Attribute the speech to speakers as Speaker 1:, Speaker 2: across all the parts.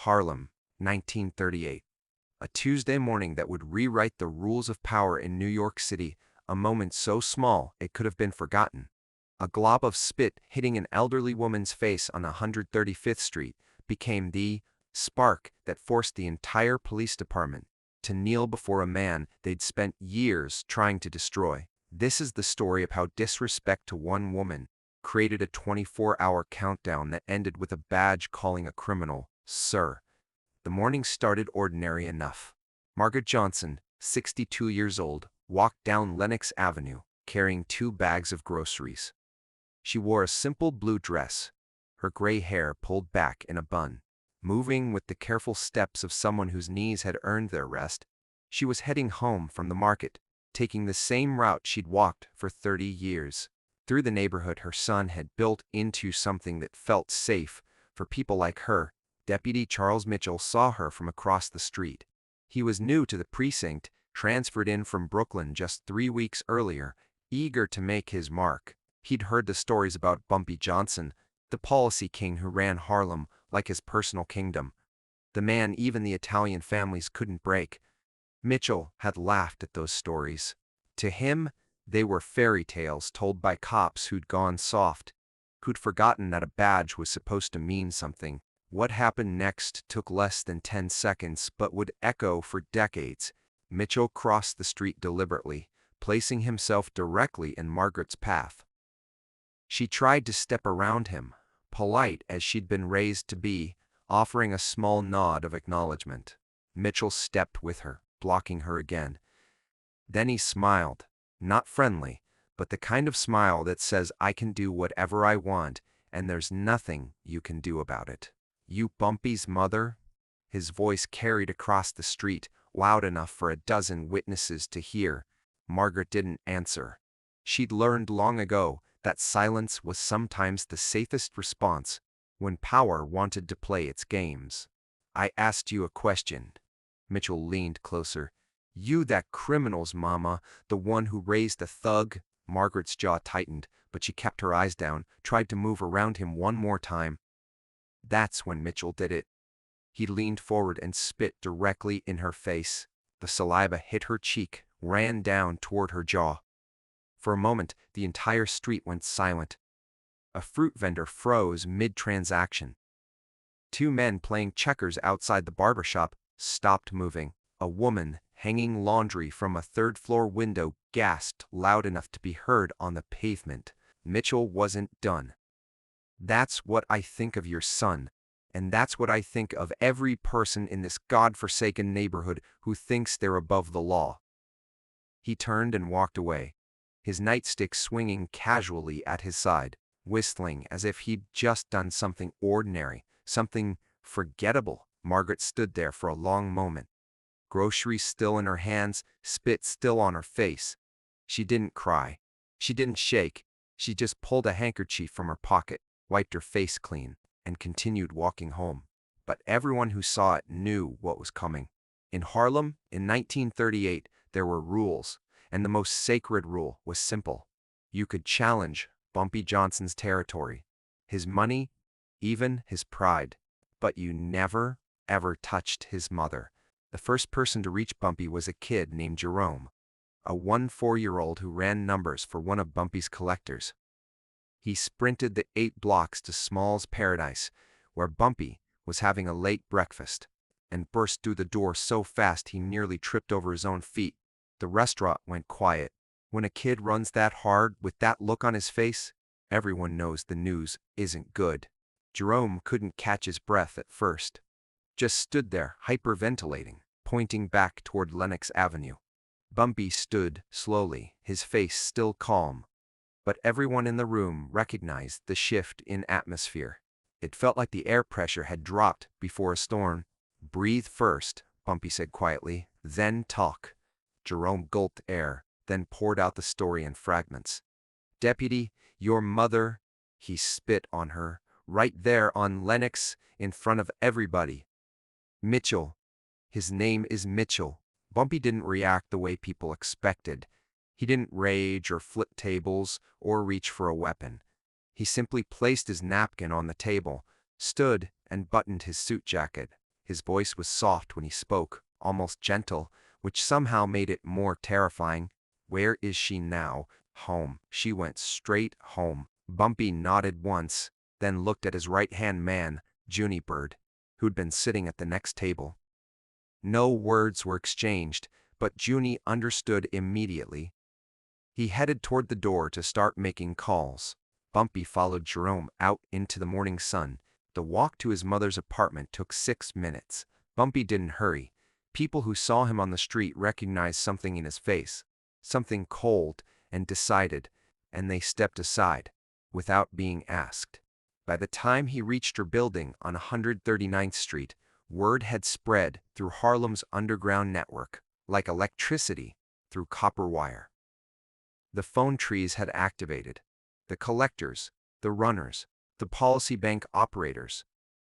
Speaker 1: Harlem, 1938. A Tuesday morning that would rewrite the rules of power in New York City, a moment so small it could have been forgotten. A glob of spit hitting an elderly woman's face on 135th Street became the spark that forced the entire police department to kneel before a man they'd spent years trying to destroy. This is the story of how disrespect to one woman created a 24-hour countdown that ended with a badge calling a criminal, "Sir." The morning started ordinary enough. Margaret Johnson, 62 years old, walked down Lenox Avenue, carrying 2 bags of groceries. She wore a simple blue dress, her gray hair pulled back in a bun. Moving with the careful steps of someone whose knees had earned their rest, she was heading home from the market, taking the same route she'd walked for 30 years. Through the neighborhood her son had built into something that felt safe for people like her. Deputy Charles Mitchell saw her from across the street. He was new to the precinct, transferred in from Brooklyn just 3 weeks earlier, eager to make his mark. He'd heard the stories about Bumpy Johnson, the policy king who ran Harlem like his personal kingdom, the man even the Italian families couldn't break. Mitchell had laughed at those stories. To him, they were fairy tales told by cops who'd gone soft, who'd forgotten that a badge was supposed to mean something. What happened next took less than 10 seconds but would echo for decades. Mitchell crossed the street deliberately, placing himself directly in Margaret's path. She tried to step around him, polite as she'd been raised to be, offering a small nod of acknowledgement. Mitchell stepped with her, blocking her again. Then he smiled, not friendly, but the kind of smile that says, "I can do whatever I want, and there's nothing you can do about it." "You Bumpy's mother?" His voice carried across the street, loud enough for a dozen witnesses to hear. Margaret didn't answer. She'd learned long ago that silence was sometimes the safest response when power wanted to play its games. "I asked you a question." Mitchell leaned closer. "You that criminal's mama, the one who raised a thug?" Margaret's jaw tightened, but she kept her eyes down, tried to move around him one more time. That's when Mitchell did it. He leaned forward and spit directly in her face. The saliva hit her cheek, ran down toward her jaw. For a moment, the entire street went silent. A fruit vendor froze mid-transaction. 2 men playing checkers outside the barber shop stopped moving. A woman hanging laundry from a 3rd-floor window gasped loud enough to be heard on the pavement. Mitchell wasn't done. "That's what I think of your son, and that's what I think of every person in this godforsaken neighborhood who thinks they're above the law." He turned and walked away, his nightstick swinging casually at his side, whistling as if he'd just done something ordinary, something forgettable. Margaret stood there for a long moment, groceries still in her hands, spit still on her face. She didn't cry. She didn't shake. She just pulled a handkerchief from her pocket, wiped her face clean, and continued walking home. But everyone who saw it knew what was coming. In Harlem, in 1938, there were rules, and the most sacred rule was simple. You could challenge Bumpy Johnson's territory, his money, even his pride, but you never, ever touched his mother. The first person to reach Bumpy was a kid named Jerome, a 4-year-old who ran numbers for one of Bumpy's collectors. He sprinted the 8 blocks to Small's Paradise, where Bumpy was having a late breakfast, and burst through the door so fast he nearly tripped over his own feet. The restaurant went quiet. When a kid runs that hard with that look on his face, everyone knows the news isn't good. Jerome couldn't catch his breath at first, just stood there hyperventilating, pointing back toward Lenox Avenue. Bumpy stood slowly, his face still calm, but everyone in the room recognized the shift in atmosphere. It felt like the air pressure had dropped before a storm. "Breathe first," Bumpy said quietly, "then talk." Jerome gulped air, then poured out the story in fragments. "Deputy, your mother," he spit on her, right there on Lenox, in front of everybody. "Mitchell. His name is Mitchell." Bumpy didn't react the way people expected. He didn't rage or flip tables or reach for a weapon. He simply placed his napkin on the table, stood and buttoned his suit jacket. His voice was soft when he spoke, almost gentle, which somehow made it more terrifying. "Where is she now?" "Home. She went straight home." Bumpy nodded once, then looked at his right-hand man, Junibird, who'd been sitting at the next table. No words were exchanged, but Junie understood immediately. He headed toward the door to start making calls. Bumpy followed Jerome out into the morning sun. The walk to his mother's apartment took 6 minutes. Bumpy didn't hurry. People who saw him on the street recognized something in his face, something cold and decided, and they stepped aside, without being asked. By the time he reached her building on 139th Street, word had spread through Harlem's underground network, like electricity through copper wire. The phone trees had activated. The collectors, the runners, the policy bank operators,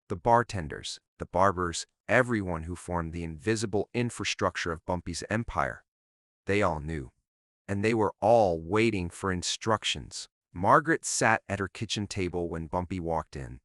Speaker 1: the bartenders, the barbers, everyone who formed the invisible infrastructure of Bumpy's empire. They all knew. And they were all waiting for instructions. Margaret sat at her kitchen table when Bumpy walked in.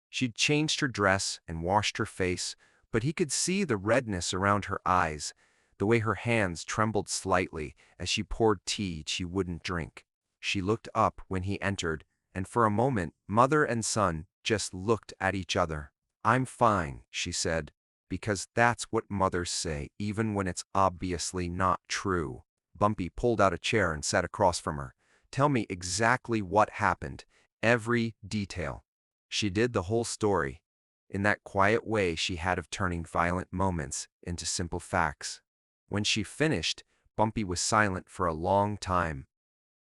Speaker 1: She'd changed her dress and washed her face, but he could see the redness around her eyes, the way her hands trembled slightly as she poured tea she wouldn't drink. She looked up when he entered, and for a moment, mother and son just looked at each other. "I'm fine," she said, "because that's what mothers say, even when it's obviously not true." Bumpy pulled out a chair and sat across from her. "Tell me exactly what happened, every detail." She did the whole story, in that quiet way she had of turning violent moments into simple facts. When she finished, Bumpy was silent for a long time.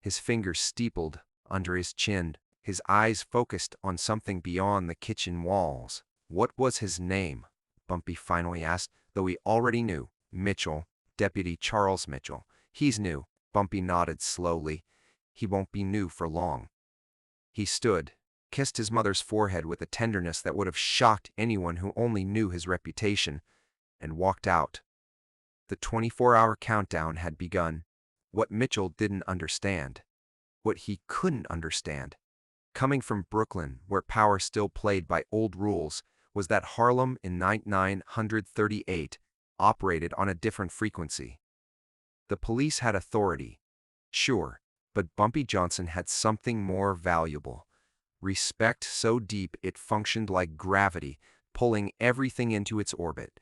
Speaker 1: His fingers steepled under his chin, his eyes focused on something beyond the kitchen walls. "What was his name?" Bumpy finally asked, though he already knew. "Mitchell, Deputy Charles Mitchell." "He's new." Bumpy nodded slowly. "He won't be new for long." He stood, kissed his mother's forehead with a tenderness that would have shocked anyone who only knew his reputation, and walked out. The 24-hour countdown had begun. What Mitchell didn't understand, what he couldn't understand, coming from Brooklyn, where power still played by old rules, was that Harlem in 1938 operated on a different frequency. The police had authority, sure, but Bumpy Johnson had something more valuable. Respect so deep it functioned like gravity, pulling everything into its orbit.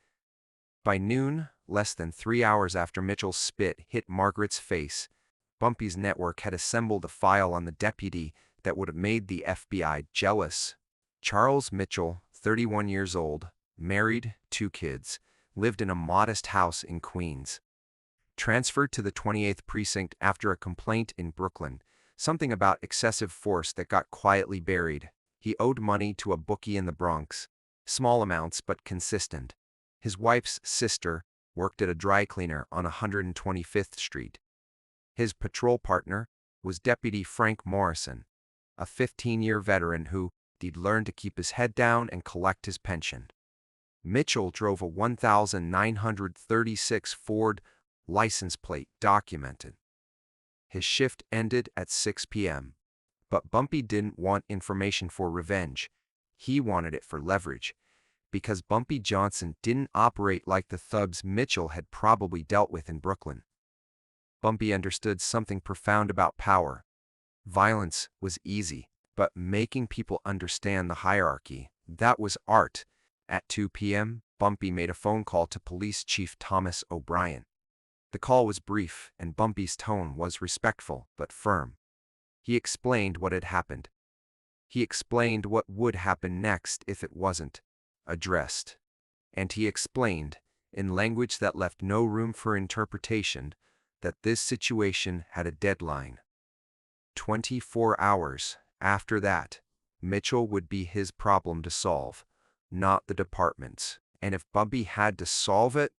Speaker 1: By noon, less than 3 hours after Mitchell's spit hit Margaret's face, Bumpy's network had assembled a file on the deputy that would have made the FBI jealous. Charles Mitchell, 31 years old, married, 2 kids, lived in a modest house in Queens. Transferred to the 28th Precinct after a complaint in Brooklyn, something about excessive force that got quietly buried. He owed money to a bookie in the Bronx, small amounts but consistent. His wife's sister worked at a dry cleaner on 125th Street. His patrol partner was Deputy Frank Morrison, a 15-year veteran who he'd learned to keep his head down and collect his pension. Mitchell drove a 1936 Ford license plate documented. His shift ended at 6 p.m. But Bumpy didn't want information for revenge. He wanted it for leverage, because Bumpy Johnson didn't operate like the thugs Mitchell had probably dealt with in Brooklyn. Bumpy understood something profound about power. Violence was easy, but making people understand the hierarchy, that was art. At 2 p.m., Bumpy made a phone call to Police Chief Thomas O'Brien. The call was brief, and Bumpy's tone was respectful but firm. He explained what had happened. He explained what would happen next if it wasn't addressed. And he explained, in language that left no room for interpretation, that this situation had a deadline. 24 hours after that, Mitchell would be his problem to solve, not the department's. And if Bumpy had to solve it,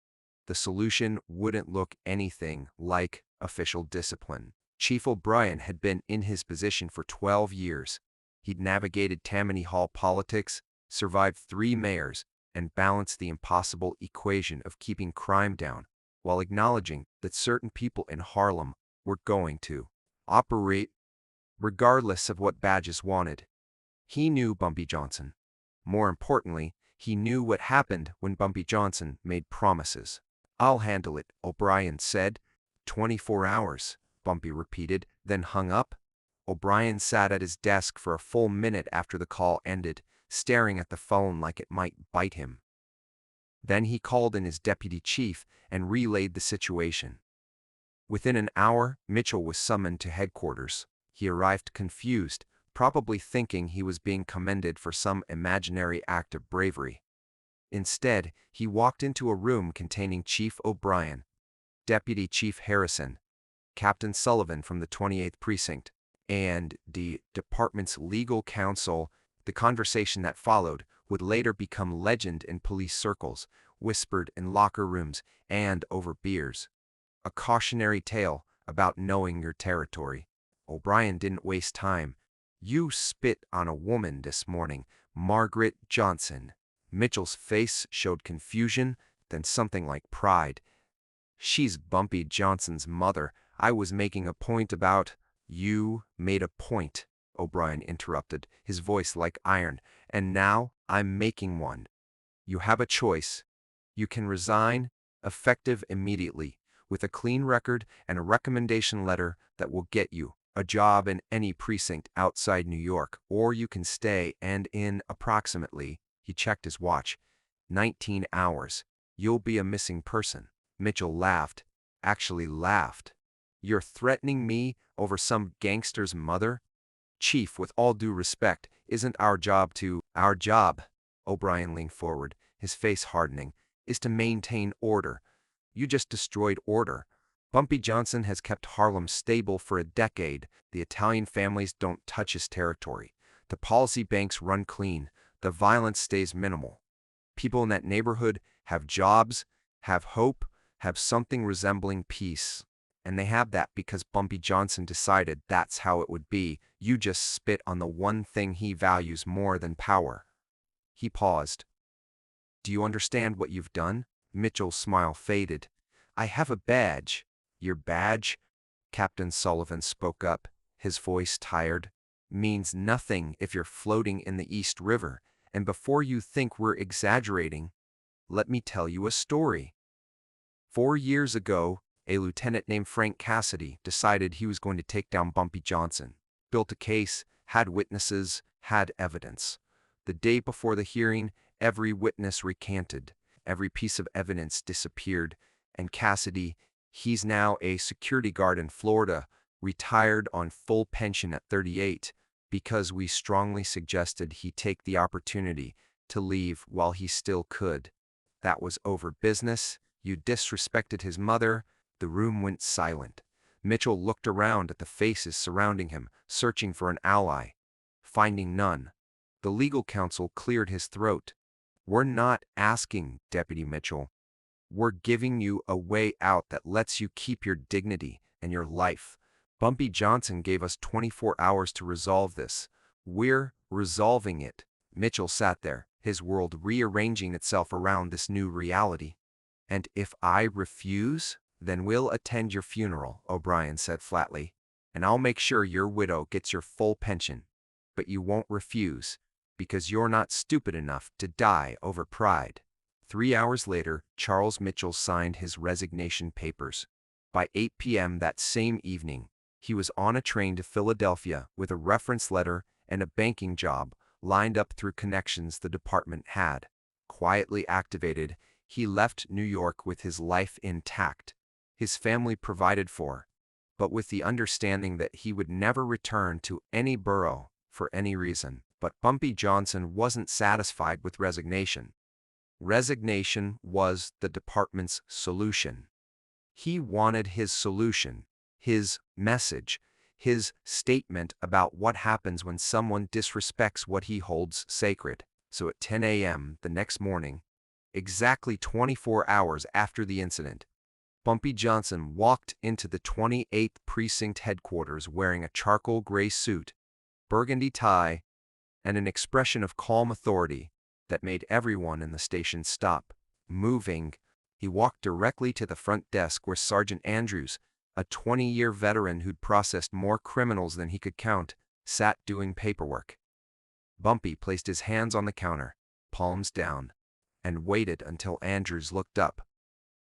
Speaker 1: the solution wouldn't look anything like official discipline. Chief O'Brien had been in his position for 12 years. He'd navigated Tammany Hall politics, survived 3 mayors, and balanced the impossible equation of keeping crime down, while acknowledging that certain people in Harlem were going to operate regardless of what badges wanted. He knew Bumpy Johnson. More importantly, He knew what happened when Bumpy Johnson made promises. "I'll handle it," O'Brien said. 24 hours, Bumpy repeated, then hung up. O'Brien sat at his desk for a full minute after the call ended, staring at the phone like it might bite him. Then he called in his deputy chief and relayed the situation. Within an hour, Mitchell was summoned to headquarters. He arrived confused, probably thinking he was being commended for some imaginary act of bravery. Instead, he walked into a room containing Chief O'Brien, Deputy Chief Harrison, Captain Sullivan from the 28th Precinct, and the department's legal counsel. The conversation that followed would later become legend in police circles, whispered in locker rooms and over beers. A cautionary tale about knowing your territory. O'Brien didn't waste time. "You spit on a woman this morning, Margaret Johnson." Mitchell's face showed confusion, then something like pride. "She's Bumpy Johnson's mother. I was making a point about—" "You made a point," O'Brien interrupted, his voice like iron, "and now I'm making one. You have a choice. You can resign, effective immediately, with a clean record and a recommendation letter that will get you a job in any precinct outside New York, or you can stay and in approximately," he checked his watch, "19 hours, you'll be a missing person." Mitchell laughed, actually laughed. "You're threatening me over some gangster's mother? Chief, with all due respect, isn't our job to—" "Our job," O'Brien leaned forward, his face hardening, "is to maintain order. You just destroyed order. Bumpy Johnson has kept Harlem stable for a decade. The Italian families don't touch his territory. The policy banks run clean. The violence stays minimal. People in that neighborhood have jobs, have hope, have something resembling peace. And they have that because Bumpy Johnson decided that's how it would be. You just spit on the one thing he values more than power." He paused. "Do you understand what you've done?" Mitchell's smile faded. "I have a badge." "Your badge," Captain Sullivan spoke up, his voice tired, "means nothing if you're floating in the East River. And before you think we're exaggerating, let me tell you a story. 4 years ago, a lieutenant named Frank Cassidy decided he was going to take down Bumpy Johnson. Built a case, had witnesses, had evidence. The day before the hearing, every witness recanted. Every piece of evidence disappeared. And Cassidy, he's now a security guard in Florida, retired on full pension at 38, because we strongly suggested he take the opportunity to leave while he still could. That was over business. You disrespected his mother." The room went silent. Mitchell looked around at the faces surrounding him, searching for an ally. Finding none, the legal counsel cleared his throat. "We're not asking, Deputy Mitchell. We're giving you a way out that lets you keep your dignity and your life. Bumpy Johnson gave us 24 hours to resolve this. We're resolving it." Mitchell sat there, his world rearranging itself around this new reality. "And if I refuse, then we'll attend your funeral," O'Brien said flatly, "and I'll make sure your widow gets your full pension. But you won't refuse, because you're not stupid enough to die over pride." 3 hours later, Charles Mitchell signed his resignation papers. By 8 p.m. that same evening, he was on a train to Philadelphia with a reference letter and a banking job lined up through connections the department had. Quietly activated, he left New York with his life intact, his family provided for, but with the understanding that he would never return to any borough for any reason. But Bumpy Johnson wasn't satisfied with resignation. Resignation was the department's solution. He wanted his solution, his message, his statement about what happens when someone disrespects what he holds sacred. So at 10 a.m. the next morning, exactly 24 hours after the incident, Bumpy Johnson walked into the 28th Precinct headquarters wearing a charcoal gray suit, burgundy tie, and an expression of calm authority that made everyone in the station stop moving. He walked directly to the front desk where Sergeant Andrews, a 20-year veteran who'd processed more criminals than he could count, sat doing paperwork. Bumpy placed his hands on the counter. palms down, and waited until Andrews looked up.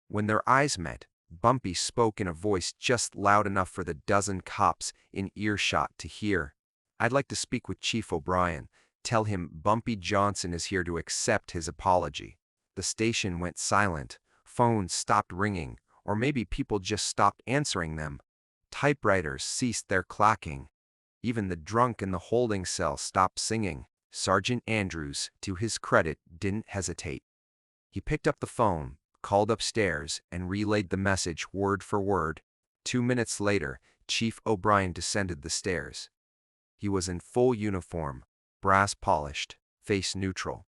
Speaker 1: When their eyes met, Bumpy spoke in a voice just loud enough for the dozen cops in earshot to hear. "I'd like to speak with Chief O'Brien. Tell him Bumpy Johnson is here to accept his apology." The station went silent. Phones stopped ringing, or maybe people just stopped answering them. Typewriters ceased their clacking. Even the drunk in the holding cell stopped singing. Sergeant Andrews, to his credit, didn't hesitate. He picked up the phone, called upstairs, and relayed the message word for word. 2 minutes later, Chief O'Brien descended the stairs. He was in full uniform, brass polished, face neutral.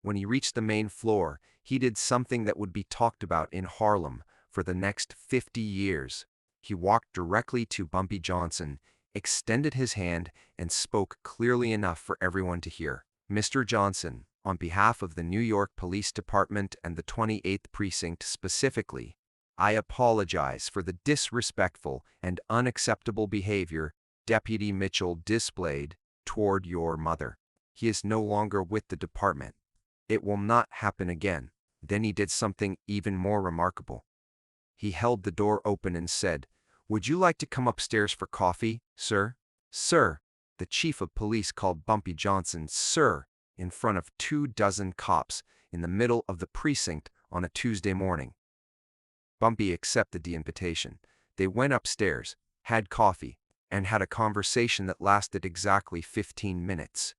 Speaker 1: When he reached the main floor, he did something that would be talked about in Harlem for the next 50 years. He walked directly to Bumpy Johnson, extended his hand, and spoke clearly enough for everyone to hear. "Mr. Johnson, on behalf of the New York Police Department and the 28th Precinct specifically, I apologize for the disrespectful and unacceptable behavior Deputy Mitchell displayed toward your mother. He is no longer with the department. It will not happen again." Then he did something even more remarkable. He held the door open and said, "Would you like to come upstairs for coffee, sir?" "Sir!" The chief of police called Bumpy Johnson "sir" in front of 24 cops in the middle of the precinct on a Tuesday morning. Bumpy accepted the invitation. They went upstairs, had coffee, and had a conversation that lasted exactly 15 minutes.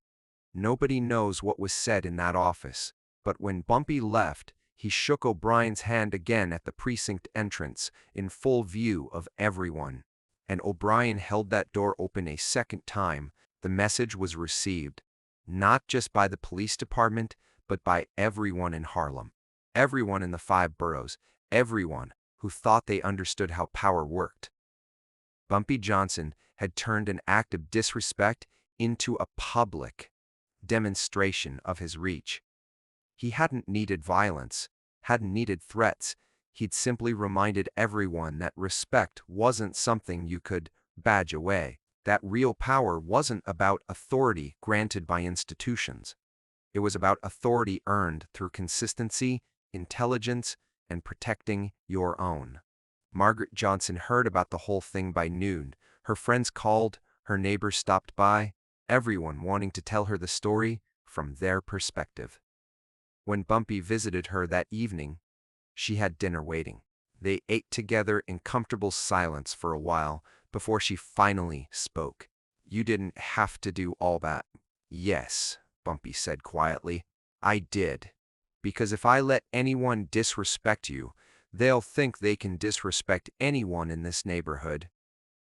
Speaker 1: Nobody knows what was said in that office, but when Bumpy left, he shook O'Brien's hand again at the precinct entrance in full view of everyone. And O'Brien held that door open a second time. The message was received, not just by the police department, but by everyone in Harlem. Everyone in the 5 boroughs, everyone who thought they understood how power worked. Bumpy Johnson had turned an act of disrespect into a public demonstration of his reach. He hadn't needed violence, hadn't needed threats. He'd simply reminded everyone that respect wasn't something you could badge away, that real power wasn't about authority granted by institutions. It was about authority earned through consistency, intelligence, and protecting your own. Margaret Johnson heard about the whole thing by noon. Her friends called, her neighbors stopped by, everyone wanting to tell her the story from their perspective. When Bumpy visited her that evening, she had dinner waiting. They ate together in comfortable silence for a while before she finally spoke. "You didn't have to do all that." "Yes," Bumpy said quietly, "I did. Because if I let anyone disrespect you, they'll think they can disrespect anyone in this neighborhood.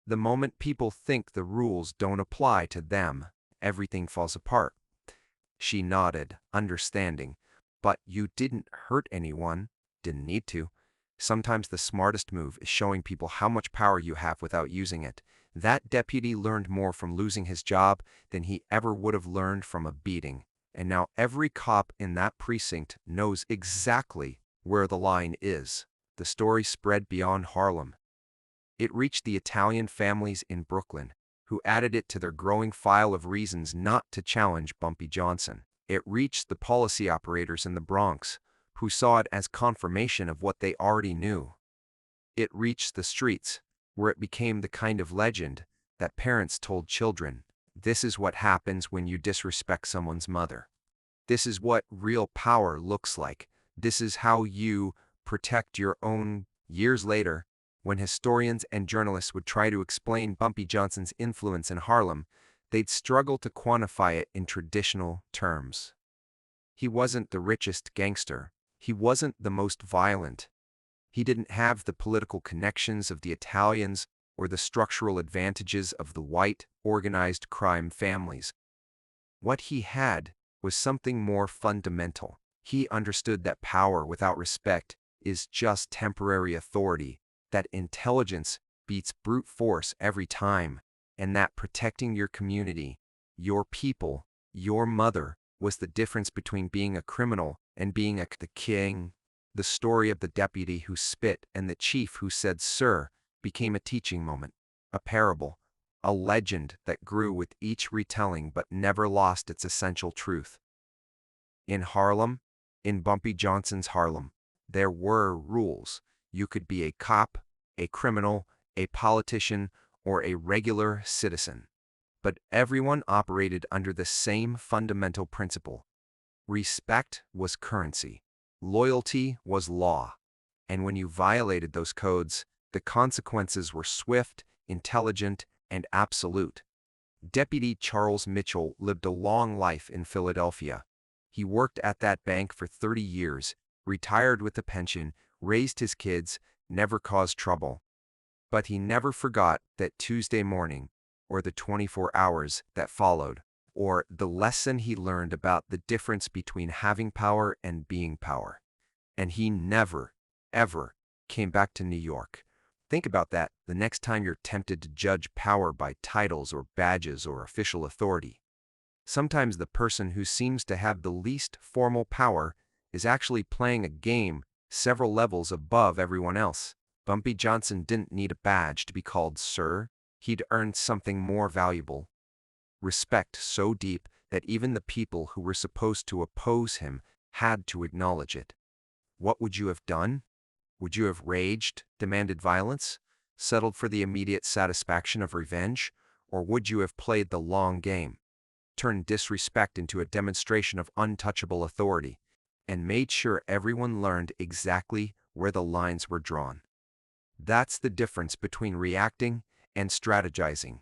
Speaker 1: The moment people think the rules don't apply to them, everything falls apart." She nodded, understanding. "But you didn't hurt anyone. Didn't need to. Sometimes the smartest move is showing people how much power you have without using it." That deputy learned more from losing his job than he ever would have learned from a beating. And now every cop in that precinct knows exactly where the line is. The story spread beyond Harlem. It reached the Italian families in Brooklyn, who added it to their growing file of reasons not to challenge Bumpy Johnson. It reached the policy operators in the Bronx, who saw it as confirmation of what they already knew. It reached the streets, where it became the kind of legend that parents told children. "This is what happens when you disrespect someone's mother. This is what real power looks like. This is how you protect your own." Years later, when historians and journalists would try to explain Bumpy Johnson's influence in Harlem, they'd struggle to quantify it in traditional terms. He wasn't the richest gangster. He wasn't the most violent. He didn't have the political connections of the Italians or the structural advantages of the white, organized crime families. What he had was something more fundamental. He understood that power without respect is just temporary authority, that intelligence beats brute force every time, and that protecting your community, your people, your mother, was the difference between being a criminal and being the king. The story of the deputy who spit and the chief who said "sir" became a teaching moment, a parable, a legend that grew with each retelling but never lost its essential truth. In Harlem, in Bumpy Johnson's Harlem, there were rules. You could be a cop, a criminal, a politician, or a regular citizen. But everyone operated under the same fundamental principle. Respect was currency. Loyalty was law. And when you violated those codes, the consequences were swift, intelligent, and absolute. Deputy Charles Mitchell lived a long life in Philadelphia. He worked at that bank for 30 years, retired with a pension, raised his kids, never caused trouble. But he never forgot that Tuesday morning, or the 24 hours that followed, or the lesson he learned about the difference between having power and being power. And he never, ever came back to New York. Think about that the next time you're tempted to judge power by titles or badges or official authority. Sometimes the person who seems to have the least formal power is actually playing a game several levels above everyone else. Bumpy Johnson didn't need a badge to be called sir. He'd earned something more valuable. Respect so deep that even the people who were supposed to oppose him had to acknowledge it. What would you have done? Would you have raged, demanded violence, settled for the immediate satisfaction of revenge, or would you have played the long game, turned disrespect into a demonstration of untouchable authority, and made sure everyone learned exactly where the lines were drawn? That's the difference between reacting and strategizing,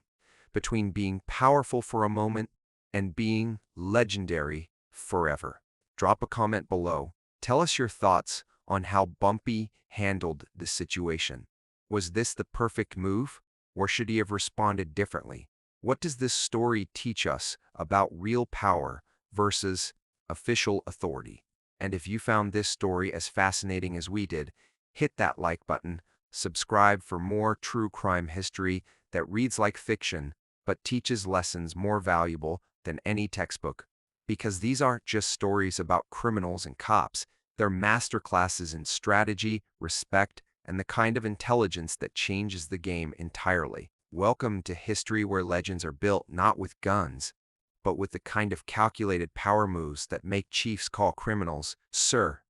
Speaker 1: between being powerful for a moment and being legendary forever. Drop a comment below. Tell us your thoughts on how Bumpy handled the situation. Was this the perfect move, or should he have responded differently? What does this story teach us about real power versus official authority? And if you found this story as fascinating as we did, hit that like button, subscribe for more true crime history that reads like fiction but teaches lessons more valuable than any textbook. Because these aren't just stories about criminals and cops, they're masterclasses in strategy, respect, and the kind of intelligence that changes the game entirely. Welcome to history where legends are built not with guns, but with the kind of calculated power moves that make chiefs call criminals sir.